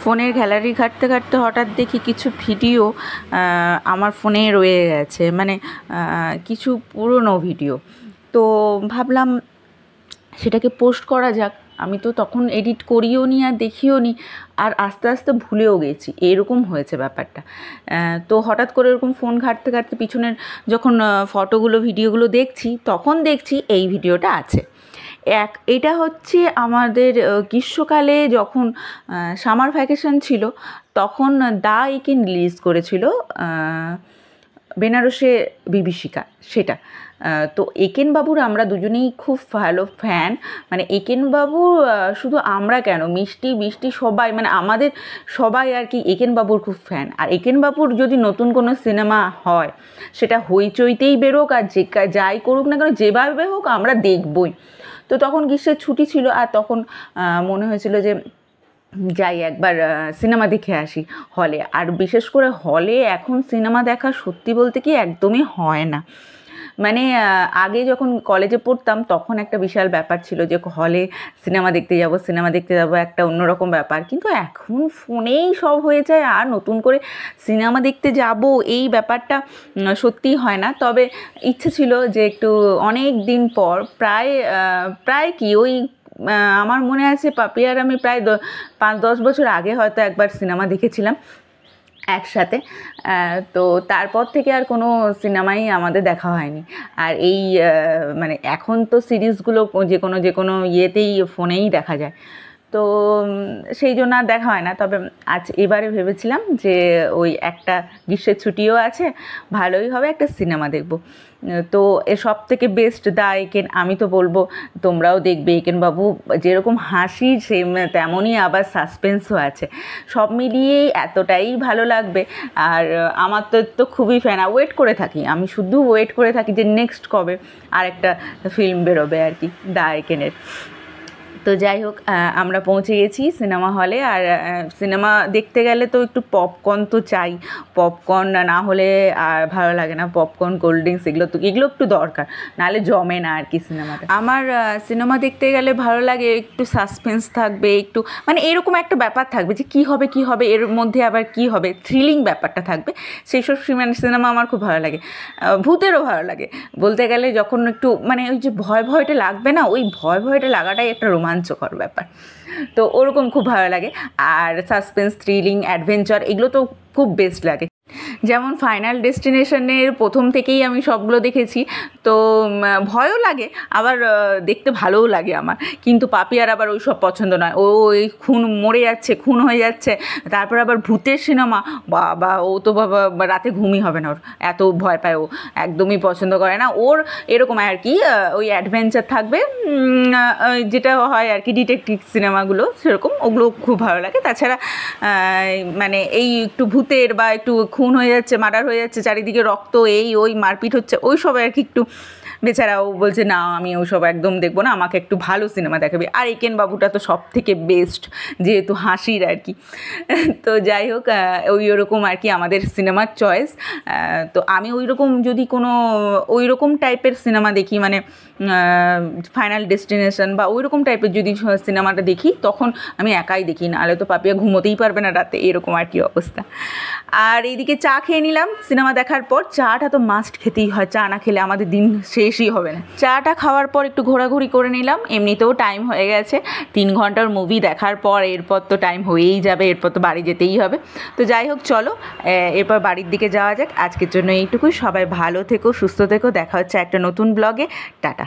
ফোনের গ্যালারি ঘাঁটতে ঘাঁটতে হঠাৎ দেখি কিছু ভিডিও আমার ফোনে রয়ে গেছে, মানে কিছু পুরনো ভিডিও। তো ভাবলাম সেটাকে পোস্ট করা যাক। আমি তো তখন এডিট করিও নি আর দেখিও নি, আর আস্তে আস্তে ভুলেও গেছি, এরকম হয়েছে ব্যাপারটা। তো হঠাৎ করে এরকম ফোন ঘাঁটতে ঘাঁটতে পিছনের যখন ফটোগুলো ভিডিওগুলো দেখছি, তখন দেখছি এই ভিডিওটা আছে। এটা হচ্ছে আমাদের গ্রীষ্মকালে যখন সামার ভ্যাকেশন ছিল, তখন দ্য একেন রিলিজ করেছিল বেনারসে বিভীষিকা, সেটা। তো একেন বাবুর আমরা দুজনেই খুব ভালো ফ্যান। মানে একেন বাবু শুধু আমরা কেন, মিষ্টি বৃষ্টি সবাই, মানে আমাদের সবাই আর কি একেন বাবুর খুব ফ্যান। আর একেন বাবুর যদি নতুন কোনো সিনেমা হয়, সেটা হইচইতেই বেরোক আর যাই করুক না কেন, যেভাবে হোক আমরা দেখবই। তো তখন গ্রীষ্মের ছুটি ছিল, আর তখন মনে হয়েছিল যে যাই একবার সিনেমা দেখে আসি হলে। আর বিশেষ করে হলে এখন সিনেমা দেখা সত্যি বলতে কি একদমই হয় না। মানে আগে যখন কলেজে পড়তাম তখন একটা বিশাল ব্যাপার ছিল যে হলে সিনেমা দেখতে যাব, একটা অন্যরকম ব্যাপার। কিন্তু এখন ফোনেই সব হয়ে যায়, আর নতুন করে সিনেমা দেখতে যাব এই ব্যাপারটা সত্যিই হয় না। তবে ইচ্ছে ছিল যে একটু অনেক দিন পর, প্রায় কি ওই আমার মনে আছে পাপি আর আমি প্রায় 5-10 বছর আগে হয়তো একবার সিনেমা দেখেছিলাম একসাথে। তো তারপর থেকে আর কোনো সিনেমাই আমাদের দেখা হয়নি। আর এই মানে এখন তো সিরিজগুলো যে কোনো ইয়েতেই ফোনেই দেখা যায়, তো সেই জন্য আর দেখা হয় না। তবে এবারে ভেবেছিলাম যে ওই একটা গ্রীষ্মের ছুটিও আছে, ভালোই হবে, একটা সিনেমা দেখব। তো সব থেকে বেস্ট দ্য একেন। আমি তো বলবো তোমরাও দেখবে। একেন বাবু যেরকম হাসি, তেমনই আবার সাসপেন্সও আছে, সব মিলিয়েই এতটাই ভালো লাগবে। আর আমার তো খুবই ফ্যান, ওয়েট করে থাকি, আমি শুধু ওয়েট করে থাকি যে নেক্সট কবে আর একটা ফিল্ম বেরোবে আর কি দ্য একেনের। তো যাই হোক, আমরা পৌঁছে গেছি সিনেমা হলে। আর সিনেমা দেখতে গেলে তো একটু পপকর্ন তো চাই, পপকর্ন না হলে আর ভালো লাগে না। পপকর্ন, কোল্ড ড্রিঙ্কস এগুলো একটু দরকার, নাহলে জমে না আর কি সিনেমাটা। আমার সিনেমা দেখতে গেলে ভালো লাগে একটু সাসপেন্স থাকবে, একটু মানে এরকম একটা ব্যাপার থাকবে যে কী হবে এর মধ্যে আবার কী হবে, থ্রিলিং ব্যাপারটা থাকবে। সেই সব সিনেমা আমার খুব ভালো লাগে। ভূতেরও ভালো লাগে বলতে গেলে, যখন একটু মানে ওই যে ভয়টা লাগবে না, ওই ভয়টা লাগাটাই একটা রোমাঞ্চকর ব্যাপার। তো ওরকম খুব ভালো লাগে। আর সাসপেন্স, থ্রিলিং, অ্যাডভেঞ্চার এগুলো তো খুব বেস্ট লাগে। যেমন ফাইনাল ডেস্টিনেশনের প্রথম থেকেই আমি সবগুলো দেখেছি, তো ভয়ও লাগে, আবার দেখতে ভালোও লাগে আমার। কিন্তু পাপিয়ার আবার ওই সব পছন্দ নয়, ওই খুন হয়ে যাচ্ছে, তারপর আবার ভূতের সিনেমা, বাবা ও তো বাবা রাতে ঘুমই হবে না, ওর এত ভয় পায়, ও একদমই পছন্দ করে না। ওর এরকম আর কি ওই অ্যাডভেঞ্চার থাকবে, যেটা হয় আর কি ডিটেকটিভ সিনেমাগুলো, সেরকম ওগুলো খুব ভালো লাগে। তাছাড়া মানে এই একটু ভূতের বা একটু খুন হয়ে যাচ্ছে, মার্ডার হয়ে যাচ্ছে, চারিদিকে রক্ত, ওই মারপিট হচ্ছে, ওই সব আর কি একটু বেচারাও বলছে না আমি ওসব একদম দেখবো না, আমাকে একটু ভালো সিনেমা দেখাবে। আর একেন বাবুটা তো সব থেকে বেস্ট, যেহেতু হাসির আর কি। তো যাই হোক, ওরকম আর কি আমাদের সিনেমার চয়েস। তো আমি যদি কোনো ওই রকম টাইপের সিনেমা দেখি, মানে ফাইনাল ডেস্টিনেশন বা ওই রকম টাইপের যদি সিনেমাটা দেখি, তখন আমি একাই দেখি, নাহলে তো পাপিয়া ঘুমোতেই পারবে না রাতে, এরকম আর কি অবস্থা। আর এইদিকে চা খেয়ে নিলাম সিনেমা দেখার পর। চাটা তো মাস্ট খেতেই হয়, চা না খেলে আমাদের দিন শেষই হবে না। চাটা খাওয়ার পর একটু ঘোরাঘুরি করে নিলাম, এমনিতেও টাইম হয়ে গেছে 3 ঘন্টার মুভি দেখার পর, এরপর তো টাইম হয়েই যাবে, এরপর তো বাড়ি যেতেই হবে। তো যাই হোক, চলো এরপর বাড়ির দিকে যাওয়া যাক। আজকের জন্য এইটুকুই। সবাই ভালো থেকো, সুস্থ থেকো, দেখা হচ্ছে একটা নতুন ব্লগে। টাটা।